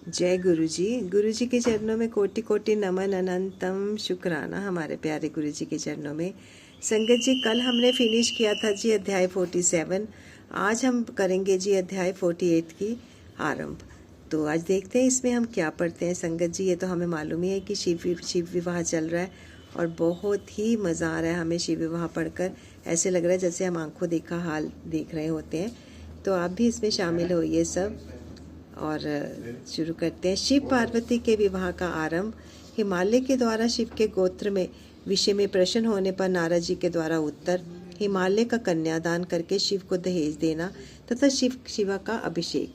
जय गुरु जी के चरणों में कोटि कोटि नमन, अनंतम शुक्राना हमारे प्यारे गुरु जी के चरणों में। संगत जी, कल हमने फिनिश किया था जी अध्याय 47। आज हम करेंगे जी अध्याय 48 की आरंभ। तो आज देखते हैं इसमें हम क्या पढ़ते हैं। संगत जी, ये तो हमें मालूम ही है कि शिव विवाह चल रहा है और बहुत ही मज़ा आ रहा है हमें शिव विवाह पढ़कर। ऐसे लग रहा है जैसे हम आंखों देखा हाल देख रहे होते हैं। तो आप भी इसमें शामिल होइए सब और शुरू करते हैं। शिव पार्वती के विवाह का आरंभ। हिमालय के द्वारा शिव के गोत्र में विषय में प्रश्न होने पर नारद जी के द्वारा उत्तर। हिमालय का कन्यादान करके शिव को दहेज देना तथा शिवा का अभिषेक।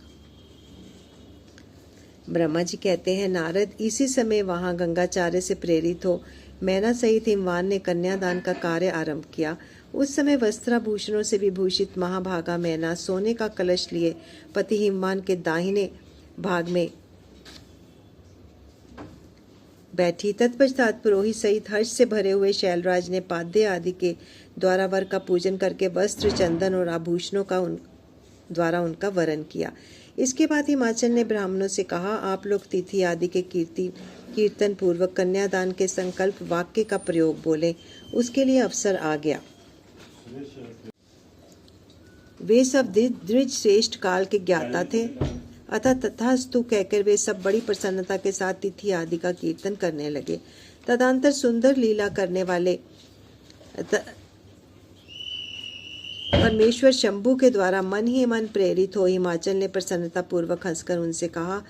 ब्रह्मा जी कहते हैं, नारद, इसी समय वहां गंगाचार्य से प्रेरित हो मैना सहित हिमवान ने कन्यादान का कार्य आरंभ किया। उस समय वस्त्राभूषणों से विभूषित महाभागा मैना सोने का कलश लिए पति हिमवान के दाहिने भाग में बैठी। तत्पश्चात पुरोहित सहित हर्ष से भरे हुए शैलराज ने पाद्य आदि के द्वारा वर का पूजन करके वस्त्र, चंदन और आभूषणों का द्वारा उनका वरण किया। इसके बाद हिमाचल ने ब्राह्मणों से कहा, आप लोग तिथि आदि के कीर्तन पूर्वक कन्यादान के संकल्प वाक्य का प्रयोग बोले। उसके लिए अवसर आ गया। वे सब द्विज श्रेष्ठ काल के ज्ञाता थे, अतः तथास्तु कहकर वे सब बड़ी प्रसन्नता के साथ तिथि आदि का कीर्तन करने लगे। तदंतर सुंदर लीला करने वाले परमेश्वर शंभु के द्वारा मन ही मन प्रेरित हो हिमाचल ने प्रसन्नता पूर्वक हंसकर उनसे कहा,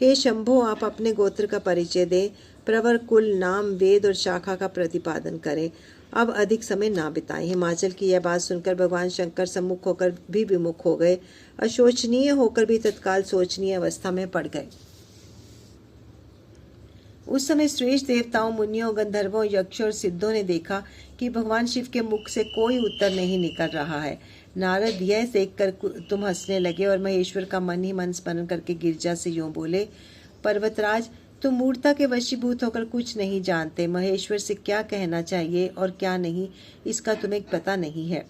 हे शंभो, आप अपने गोत्र का परिचय दें, प्रवर, कुल, नाम, वेद और शाखा का प्रतिपादन करें। अब अधिक समय ना बिताएं। हिमाचल की यह बात सुनकर भगवान शंकर सम्मुख होकर भी विमुख हो गए। अशोचनीय होकर भी तत्काल सोचनीय अवस्था में पड़ गए। उस समय श्रेष्ठ देवताओं, मुनियों, गंधर्वों, यक्षों और सिद्धों ने देखा कि भगवान शिव के मुख से कोई उत्तर नहीं निकल रहा है। नारद यह देखकर तुम हंसने लगे और महेश्वर का मन ही मन स्मरण करके गिरजा से यूं बोले, पर्वतराज, तुम मूर्ता के वशीभूत होकर कुछ नहीं जानते। महेश्वर से क्या कहना चाहिए और क्या नहीं, इसका तुम्हें पता नहीं है।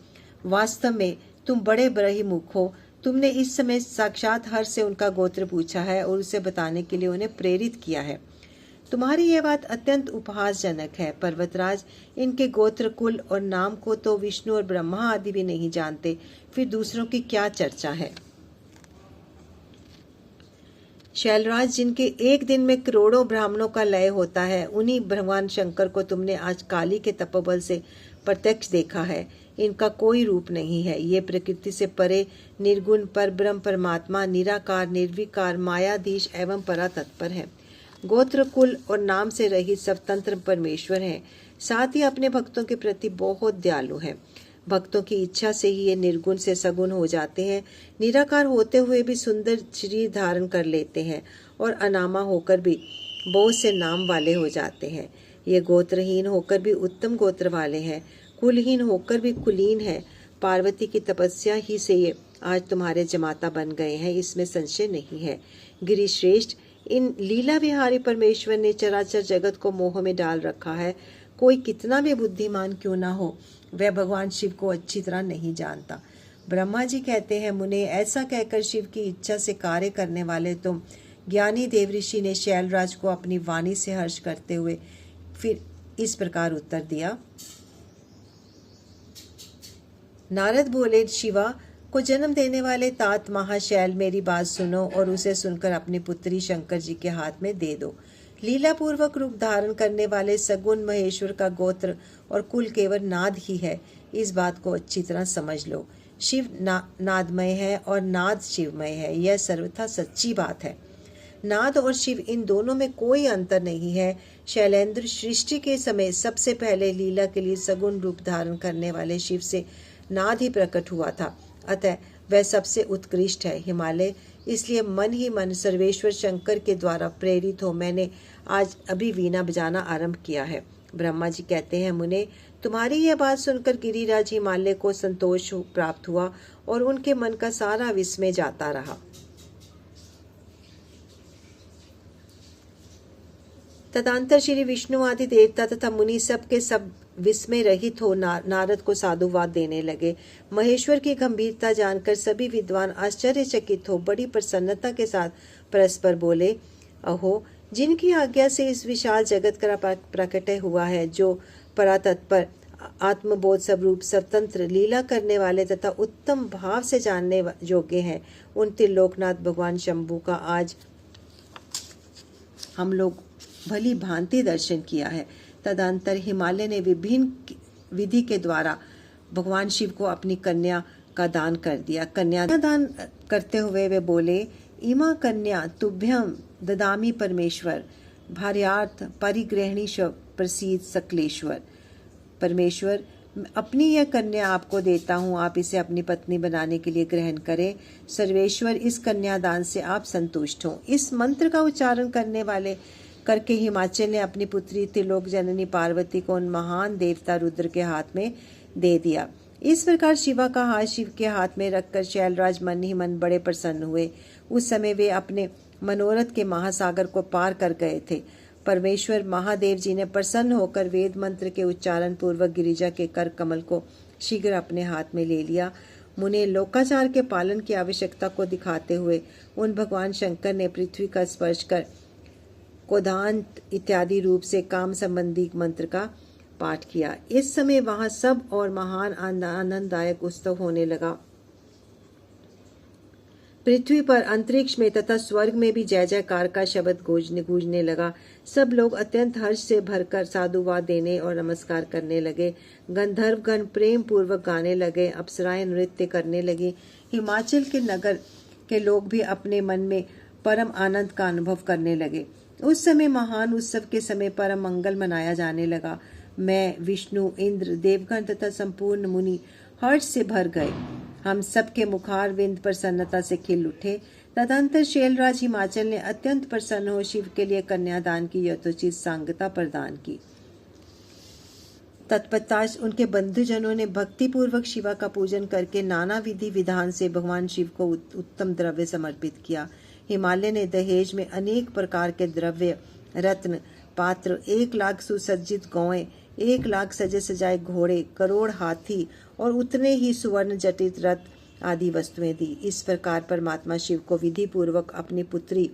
वास्तव में तुम बड़े ब्रह्ममुख हो। तुमने इस समय साक्षात हर से उनका गोत्र पूछा है और उसे बताने के लिए उन्हें प्रेरित किया है। तुम्हारी यह बात अत्यंत उपहासजनक है। पर्वतराज, इनके गोत्र, कुल और नाम को तो विष्णु और ब्रह्मा आदि भी नहीं जानते, फिर दूसरों की क्या चर्चा है। शैलराज, जिनके एक दिन में करोड़ों ब्राह्मणों का लय होता है, उन्हीं भगवान शंकर को तुमने आज काली के तपोबल से प्रत्यक्ष देखा है। इनका कोई रूप नहीं है। ये प्रकृति से परे निर्गुण परब्रह्म परमात्मा, निराकार, निर्विकार, मायाधीश एवं परातत्पर है। गोत्र, कुल और नाम से रहित स्वतंत्र परमेश्वर हैं। साथ ही अपने भक्तों के प्रति बहुत दयालु हैं। भक्तों की इच्छा से ही ये निर्गुण से सगुण हो जाते हैं। निराकार होते हुए भी सुंदर शरीर धारण कर लेते हैं और अनामा होकर भी बहुत से नाम वाले हो जाते हैं। ये गोत्रहीन होकर भी उत्तम गोत्र वाले हैं, कुलहीन होकर भी कुलीन हैं। पार्वती की तपस्या ही से ये आज तुम्हारे जमाता बन गए हैं, इसमें संशय नहीं है। गिरिश्रेष्ठ, इन लीला विहारी परमेश्वर ने चराचर जगत को मोह में डाल रखा है। कोई कितना भी बुद्धिमान क्यों ना हो, वह भगवान शिव को अच्छी तरह नहीं जानता। ब्रह्मा जी कहते हैं, मुने, ऐसा कहकर शिव की इच्छा से कार्य करने वाले तुम ज्ञानी देवऋषि ने शैलराज को अपनी वाणी से हर्ष करते हुए फिर इस प्रकार उत्तर दिया। नारद बोले, शिवा को जन्म देने वाले तात महाशैल, मेरी बात सुनो और उसे सुनकर अपनी पुत्री शंकर जी के हाथ में दे दो। लीला पूर्वक रूप धारण करने वाले सगुण महेश्वर का गोत्र और कुल केवल नाद ही है। इस बात को अच्छी तरह समझ लो। शिव नादमय है और नाद शिवमय है, यह सर्वथा सच्ची बात है। नाद और शिव, इन दोनों में कोई अंतर नहीं है। शैलेंद्र, सृष्टि के समय सबसे पहले लीला के लिए सगुण रूप धारण करने वाले शिव से नाद ही प्रकट हुआ था, अतः वह सबसे उत्कृष्ट है। हिमालय, इसलिए मन ही मन सर्वेश्वर शंकर के द्वारा प्रेरित हो मैंने आज अभी वीणा बजाना आरंभ किया है। ब्रह्मा जी कहते हैं, मुने, तुम्हारी यह बात सुनकर गिरिराज हिमालय को संतोष प्राप्त हुआ और उनके मन का सारा विस्मय जाता रहा। तदंतर श्री विष्णु आदि देवता तथा मुनि सब के सब विस्मय रहित हो नारद को साधुवाद देने लगे। महेश्वर की गंभीरता जानकर सभी विद्वान आश्चर्यचकित हो बड़ी प्रसन्नता के साथ परस्पर बोले, अहो, जिनकी आज्ञा से इस विशाल जगत का प्रकट हुआ है, जो परातत्पर आत्मबोध स्वरूप स्वतंत्र लीला करने वाले तथा उत्तम भाव से जानने योग्य हैं, उन त्रिलोकनाथ भगवान शंभु का आज हम लोग भली भांति दर्शन किया है। तदंतर हिमालय ने विभिन्न विधि के द्वारा भगवान शिव को अपनी कन्या का दान कर दिया। कन्या दान करते हुए वे बोले, इमा कन्या तुभ्यम ददामी परमेश्वर, भार्यार्थ परिग्रहणी प्रसीद सकलेश्वर। परमेश्वर, अपनी यह कन्या आपको देता हूँ, आप इसे अपनी पत्नी बनाने के लिए ग्रहण करें। सर्वेश्वर, इस कन्यादान से आप संतुष्ट हों। इस मंत्र का उच्चारण करके हिमाचल ने अपनी पुत्री त्रिलोक जननी पार्वती को उन महान देवता रुद्र के हाथ में दे दिया। इस प्रकार शिवा का हाथ शिव के हाथ में रखकर शैलराज मन ही मन बड़े प्रसन्न हुए। उस समय वे अपने मनोरथ के महासागर को पार कर गए थे। परमेश्वर महादेव जी ने प्रसन्न होकर वेद मंत्र के उच्चारण पूर्वक गिरिजा के कर कमल को शीघ्र अपने हाथ में ले लिया। मुने लोकाचार के पालन की आवश्यकता को दिखाते हुए उन भगवान शंकर ने पृथ्वी का स्पर्श कर कोदांत इत्यादि रूप से काम संबंधी मंत्र का पाठ किया। इस समय वहां सब और महान आनंददायक उत्सव होने लगा। पृथ्वी पर, अंतरिक्ष में तथा स्वर्ग में भी जय जयकार का शब्द गूंजने लगा। सब लोग अत्यंत हर्ष से भरकर साधुवाद देने और नमस्कार करने लगे। गंधर्वगण प्रेम पूर्वक गाने लगे, अप्सराएं नृत्य करने लगी। हिमाचल के नगर के लोग भी अपने मन में परम आनंद का अनुभव करने लगे। उस समय महान उत्सव के समय परम मंगल मनाया जाने लगा। मैं, विष्णु, इंद्र, देवगण तथा संपूर्ण मुनि हर्ष से भर गए। हम सबके मुखार विंद प्रसन्नता से खिल उठे। तदंतर शैलराज हिमाचल ने अत्यंत प्रसन्न हो शिव के लिए कन्यादान की यथोचित सांगता प्रदान की। तत्पश्चात उनके बंधुजनों ने भक्ति पूर्वक शिवा का पूजन करके नाना विधि विधान से भगवान शिव को उत्तम द्रव्य समर्पित किया। हिमालय ने दहेज में अनेक प्रकार के द्रव्य, रत्न, पात्र, 1,00,000 सुसज्जित गौएं, 1,00,000 सजे सजाए घोड़े, करोड़ हाथी और उतने ही सुवर्ण जटित रथ आदि वस्तुएं दी। इस प्रकार परमात्मा शिव को विधि पूर्वक अपनी पुत्री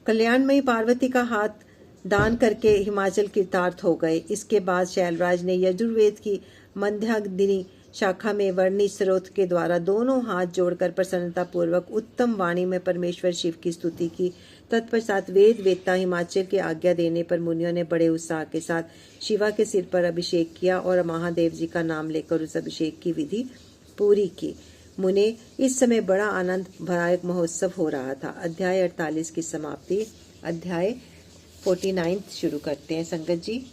कल्याणमयी पार्वती का हाथ दान करके हिमाचल कृतार्थ हो गए। इसके बाद शैलराज ने यजुर्वेद की मध्याग्नि शाखा में वर्णी स्रोत के द्वारा दोनों हाथ जोड़कर प्रसन्नता पूर्वक उत्तम वाणी में परमेश्वर शिव की स्तुति की। तत्पश्चात वेद वेत्ता हिमाचल की आज्ञा देने पर मुनियों ने बड़े उत्साह के साथ शिवा के सिर पर अभिषेक किया और महादेव जी का नाम लेकर उस अभिषेक की विधि पूरी की। मुने, इस समय बड़ा आनंददायक महोत्सव हो रहा था। अध्याय 48 की समाप्ति। अध्याय 49 शुरू करते हैं। संगत जी,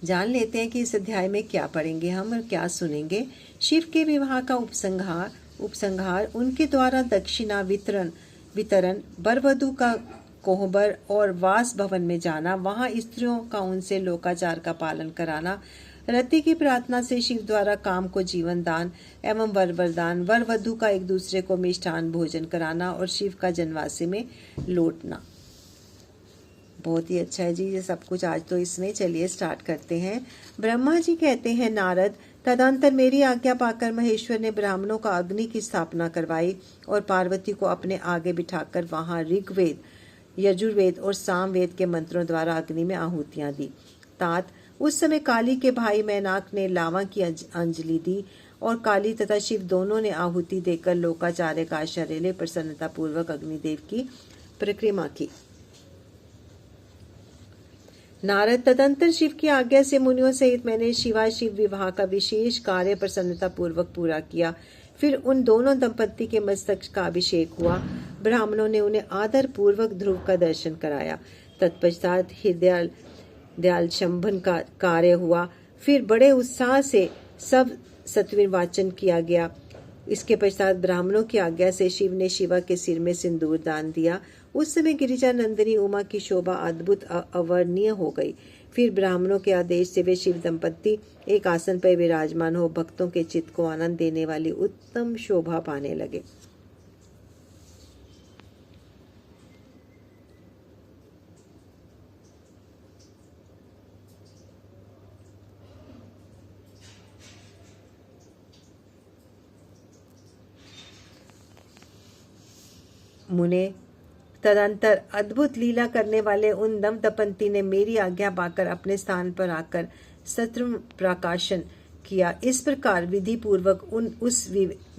जान लेते हैं कि इस अध्याय में क्या पढ़ेंगे हम और क्या सुनेंगे। शिव के विवाह का उपसंहार, उनके द्वारा दक्षिणा वितरण, बरवधु का कोहबर और वास भवन में जाना, वहां स्त्रियों का उनसे लोकाचार का पालन कराना, रति की प्रार्थना से शिव द्वारा काम को जीवन दान एवं वरदान, वर वधु का एक दूसरे को मिष्ठान भोजन कराना और शिव का जनवासी में लौटना। बहुत ही अच्छा है जी ये सब कुछ आज तो इसमें। चलिए स्टार्ट करते हैं। ब्रह्मा जी कहते हैं, नारद, तदंतर मेरी आज्ञा पाकर महेश्वर ने ब्राह्मणों का अग्नि की स्थापना करवाई और पार्वती को अपने आगे बिठाकर वहां ऋग्वेद, यजुर्वेद और सामवेद के मंत्रों द्वारा अग्नि में आहुतियां दी। तात, उस समय काली के भाई मैनाक ने लावा की अंजलि दी और काली तथा शिव दोनों ने आहुति देकर लोकाचार्य का आश्रय ले प्रसन्नता पूर्वक अग्निदेव की परिक्रमा की। नारद, तदंतर शिव की आज्ञा से मुनियों सहित मैंने शिवा शिव विवाह का विशेष कार्य प्रसन्नता पूर्वक पूरा किया। फिर उन दोनों दंपत्ति के मस्तक का अभिषेक हुआ। ब्राह्मणों ने उन्हें आदर पूर्वक ध्रुव का दर्शन कराया। तत्पश्चात दयाल शंभन का कार्य हुआ। फिर बड़े उत्साह से सब सत्विन वाचन किया गया। इसके पश्चात ब्राह्मणों की आज्ञा से शिव ने शिवा के सिर में सिंदूर दान दिया। उस समय गिरिजा नंदिनी उमा की शोभा अद्भुत अवर्णनीय हो गई। फिर ब्राह्मणों के आदेश से वे शिव दंपत्ति एक आसन पर विराजमान हो भक्तों के चित्त को आनंद देने वाली उत्तम शोभा पाने लगे। मुने। तदंतर अद्भुत लीला करने वाले उन नवदंपति ने मेरी आज्ञा पाकर अपने स्थान पर आकर सत्र प्रकाशन किया। इस प्रकार विधि पूर्वक उस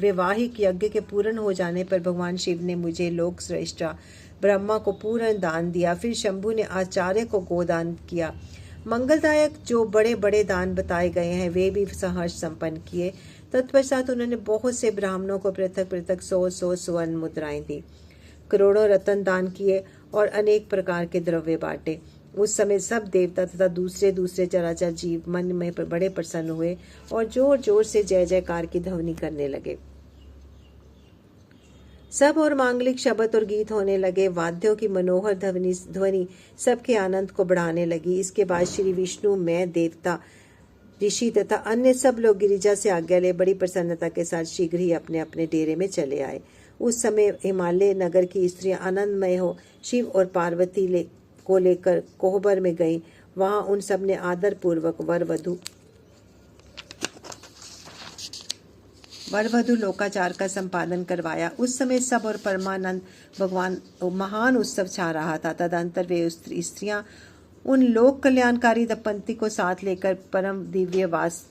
वैवाहिक यज्ञ के पूर्ण हो जाने पर भगवान शिव ने मुझे लोक श्रेष्ठा ब्रह्मा को पूर्ण दान दिया। फिर शंभु ने आचार्य को गोदान किया। मंगलदायक जो बड़े बड़े दान बताए गए हैं वे भी सहर्ष संपन्न किए। तत्पश्चात उन्होंने बहुत से ब्राह्मणों को पृथक पृथक 100 स्वर्ण मुद्राएं दी, करोड़ों रत्न दान किए और अनेक प्रकार के द्रव्य बांटे। उस समय सब देवता तथा दूसरे दूसरे चराचर जीव मन में बड़े प्रसन्न हुए और जोर जोर से जय जयकार की ध्वनि करने लगे। सब और मांगलिक शब्द और गीत होने लगे। वाद्यों की मनोहर ध्वनि सबके आनंद को बढ़ाने लगी। इसके बाद श्री विष्णु, मैं, देवता, ऋषि तथा अन्य सब लोग गिरिजा से आज्ञा ले बड़ी प्रसन्नता के साथ शीघ्र ही अपने अपने डेरे में चले आए। उस समय हिमालय नगर की स्त्रियां आनंदमय हो शिव और पार्वती को लेकर कोहबर में गईं। वहां उन सब ने आदर पूर्वक वर वधु लोकाचार का संपादन करवाया। उस समय सब और परमानंद भगवान महान उत्सव छा रहा था। तदंतर वे स्त्रियां उन लोक कल्याणकारी दंपति को साथ लेकर परम दिव्य वास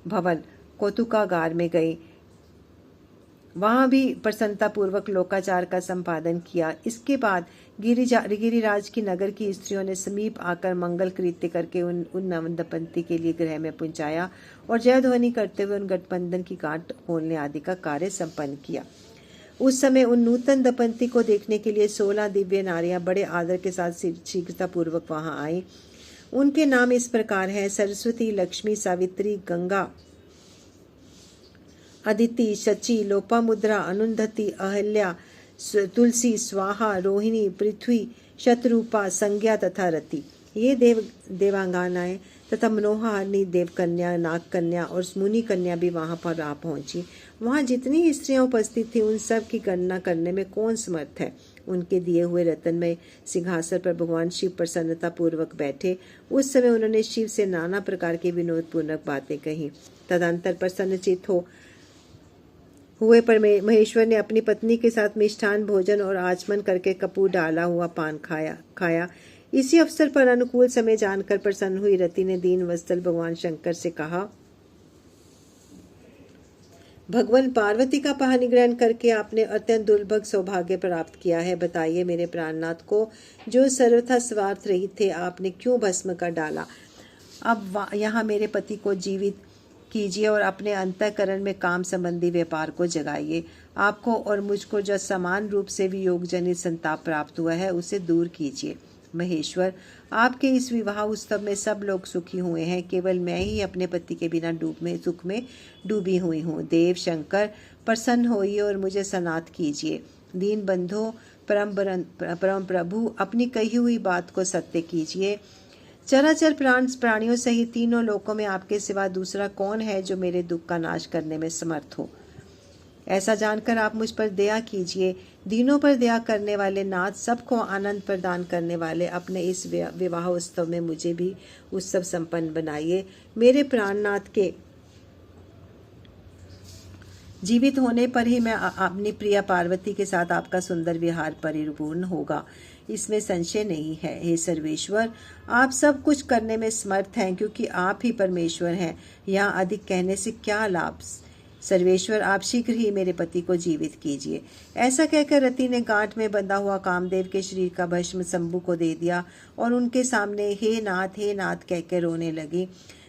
भवन कौतुकागार में गई। वहां भी प्रसन्नता पूर्वक लोकाचार का संपादन किया। इसके बाद गिरिराज की नगर की स्त्रियों ने समीप आकर मंगल कृत्य करके उन नव दंपति के लिए गृह में पहुंचाया और जय ध्वनि करते हुए उन गठबंधन की गांठ खोलने आदि का कार्य संपन्न किया। उस समय उन नूतन दंपति को देखने के लिए 16 दिव्य नारियां बड़े आदर के साथ शीघ्रता पूर्वक वहां आई। उनके नाम इस प्रकार हैं: सरस्वती, लक्ष्मी, सावित्री, गंगा, अदिति, शची, लोपामुद्रा, अनुंधति, अहल्या, तुलसी, स्वाहा, रोहिणी, पृथ्वी, शतरूपा, संज्ञा तथा रति। ये देवांगनाएं तथा मनोहारिणी देवकन्या, नागकन्या और मुनि कन्या भी वहां पर आ पहुंची। वहां जितनी स्त्रियां उपस्थित थीं उन सब की गणना करने में कौन समर्थ है। उनके दिए हुए रत्नमय सिंहासन पर भगवान शिव प्रसन्नता पूर्वक बैठे। उस समय उन्होंने शिव से नाना प्रकार की विनोदपूर्वक बातें कही। तदंतर प्रसन्नचित्त हुए पर महेश्वर ने अपनी पत्नी के साथ मिष्ठान भोजन और आचमन करके कपूर डाला हुआ पान खाया। इसी अवसर पर अनुकूल समय जानकर प्रसन्न हुई रति ने दीन वत्सल भगवान शंकर से कहा, भगवान पार्वती का पाणिग्रहण करके आपने अत्यंत दुर्लभ सौभाग्य प्राप्त किया है। बताइए मेरे प्राणनाथ को, जो सर्वथा स्वार्थ रहित थे, आपने क्यों भस्म कर डाला। अब यहाँ मेरे पति को जीवित कीजिए और अपने अंतःकरण में काम संबंधी व्यापार को जगाइए। आपको और मुझको जो समान रूप से वियोग जनित संताप प्राप्त हुआ है उसे दूर कीजिए। महेश्वर, आपके इस विवाह उत्सव में सब लोग सुखी हुए हैं, केवल मैं ही अपने पति के बिना सुख में डूबी हुई हूँ। देव शंकर, प्रसन्न होइए और मुझे सनाथ कीजिए। दीन बंधो, परम प्रभु, अपनी कही हुई बात को सत्य कीजिए। चराचर प्राणियों सहित तीनों लोकों में आपके सिवा दूसरा कौन है जो मेरे दुख का नाश करने में समर्थ हो। ऐसा जानकर आप मुझ पर दया कीजिए। दीनों पर दया करने वाले नाथ, सबको आनंद प्रदान करने वाले, अपने इस विवाह उत्सव में मुझे भी उत्सव संपन्न बनाइए। मेरे प्राणनाथ के जीवित होने पर ही मैं अपनी प्रिया पार्वती के साथ आपका सुंदर विहार परिपूर्ण होगा, इसमें संशय नहीं है। हे सर्वेश्वर, आप सब कुछ करने में समर्थ हैं, क्योंकि आप ही परमेश्वर हैं। यहाँ अधिक कहने से क्या लाभ। सर्वेश्वर, आप शीघ्र ही मेरे पति को जीवित कीजिए। ऐसा कहकर रति ने गांठ में बंधा हुआ कामदेव के शरीर का भस्म शंभु को दे दिया और उनके सामने हे नाथ कहकर रोने लगी।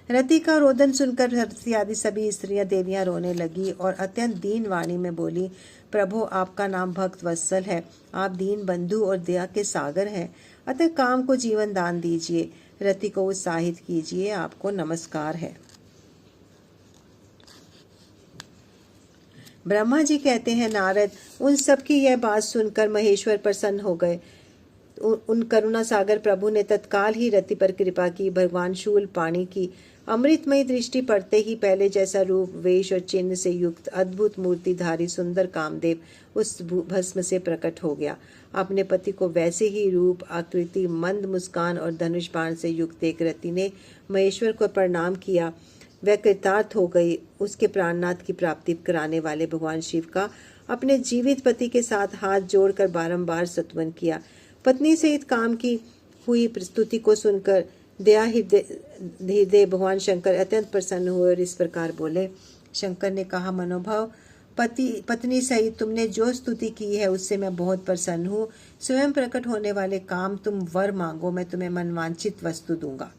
रति का रोदन सुनकर सरस्वती आदि सभी स्त्रियां देवियां रोने लगी और अत्यंत दीन वाणी में बोली, प्रभु, आपका नाम भक्त वत्सल है, आप दीन बंधु और दया के सागर हैं, अतः काम को जीवन दान दीजिए, रति को उत्साहित कीजिए, आपको नमस्कार है। ब्रह्मा जी कहते हैं, नारद, उन सब की यह बात सुनकर महेश्वर प्रसन्न हो गए। उन करुणा सागर प्रभु ने तत्काल ही रति पर कृपा की। भगवान शूल पाणी की अमृतमयी दृष्टि पड़ते ही पहले जैसा रूप, वेश और चिन्ह से युक्त अद्भुत मूर्तिधारी सुंदर कामदेव उस भस्म से प्रकट हो गया। अपने पति को वैसे ही रूप, आकृति, मंद मुस्कान और धनुष बाण से युक्त एक रति ने महेश्वर को प्रणाम किया। वह कृतार्थ हो गई। उसके प्राणनाथ की प्राप्ति कराने वाले भगवान शिव का अपने जीवित पति के साथ हाथ जोड़कर बारंबार स्तुति किया। पत्नी सहित काम की हुई प्रस्तुति को सुनकर दया हृदय भगवान शंकर अत्यंत प्रसन्न हुए और इस प्रकार बोले। शंकर ने कहा, मनोभाव पत्नी सहित तुमने जो स्तुति की है उससे मैं बहुत प्रसन्न हूँ। स्वयं प्रकट होने वाले काम, तुम वर मांगो, मैं तुम्हें मनवांछित वस्तु दूंगा।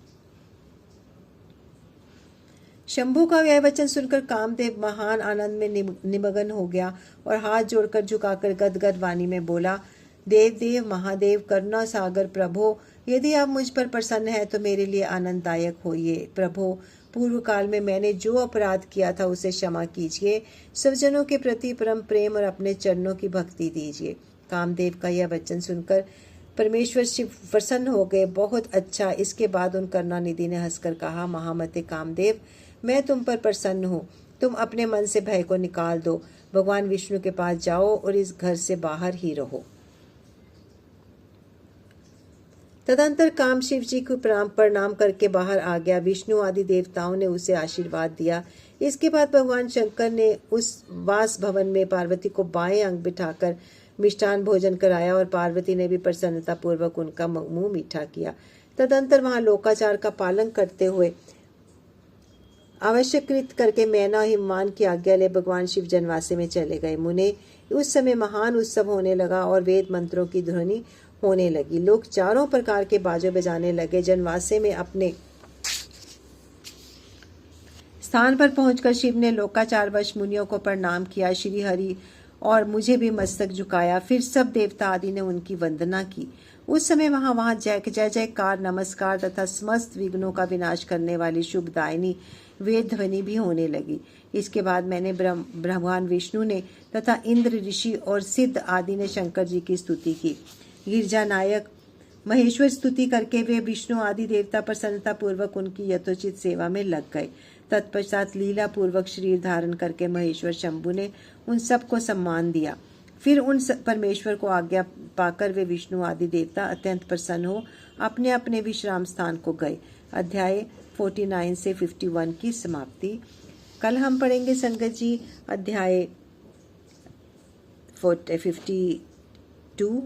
शंभू का यह वचन सुनकर कामदेव महान आनंद में निमग्न हो गया और हाथ जोड़कर झुकाकर गदगद वाणी में बोला, देव महादेव करुणा सागर प्रभो, यदि आप मुझ पर प्रसन्न हैं तो मेरे लिए आनंददायक होइए। प्रभो, पूर्व काल में मैंने जो अपराध किया था उसे क्षमा कीजिए। स्वजनों के प्रति परम प्रेम और अपने चरणों की भक्ति दीजिए। कामदेव का यह वचन सुनकर परमेश्वर शिव प्रसन्न हो गए। बहुत अच्छा। इसके बाद उन करुणानिधि ने हंसकर कहा, महामते कामदेव, मैं तुम पर प्रसन्न हूँ। तुम अपने मन से भय को निकाल दो। भगवान विष्णु के पास जाओ और इस घर से बाहर ही रहो। तदंतर काम शिव जी को प्रणाम करके बाहर आ गया। विष्णु आदि देवताओं ने उसे आशीर्वाद दिया। इसके बाद भगवान शंकर ने उस वास भवन में पार्वती को बाएं अंग बिठाकर मिष्ठान भोजन कराया और पार्वती ने भी प्रसन्नता पूर्वक उनका मुंह मीठा किया। तदंतर वहां लोकाचार का पालन करते हुए आवश्यकृत करके मैना हिमवान की आज्ञा ले भगवान शिव जनवासे में चले गए। मुने, उस समय महान उत्सव होने लगा और वेद मंत्रों की ध्वनि होने लगी। लोग चारों प्रकार के बाजे बजाने लगे। जनवासे में अपने स्थान पर पहुंचकर शिव ने लोकाचारवश मुनियों को प्रणाम किया। श्री हरि और मुझे भी मस्तक झुकाया। फिर सब देवता आदि ने उनकी वंदना की। उस समय वहां जय जयकार, नमस्कार तथा समस्त विघ्नों का विनाश करने वाली शुभदायिनी वेद ध्वनि भी होने लगी। इसके बाद मैंने भगवान विष्णु ने तथा इंद्र ऋषि और सिद्ध आदि ने शंकर जी की स्तुति की। गिरजा नायक महेश्वर स्तुति करके वे विष्णु आदि देवता प्रसन्नता पूर्वक उनकी यथोचित सेवा में लग गए। तत्पश्चात लीला पूर्वक शरीर धारण करके महेश्वर शंभु ने उन सबको सम्मान दिया। फिर उन परमेश्वर को आज्ञा पाकर वे विष्णु आदि देवता अत्यंत प्रसन्न हो अपने अपने विश्राम स्थान को गए। अध्याय 49 से 51 की समाप्ति। कल हम पढ़ेंगे संगत जी अध्याय 52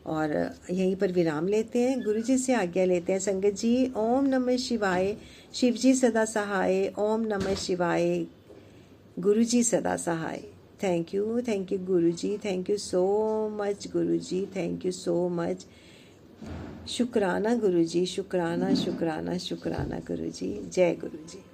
और यहीं पर विराम लेते हैं। गुरु जी से आज्ञा लेते हैं। संगत जी, ओम नमः शिवाय। शिव जी सदा सहाय। ओम नमः शिवाय। गुरु जी सदा सहाय। Thank you Guru ji. Thank you so much Guru ji. Thank you so much. शुक्राना गुरु जी। शुक्राना शुक्राना शुक्राना गुरु जी। जय गुरु जी।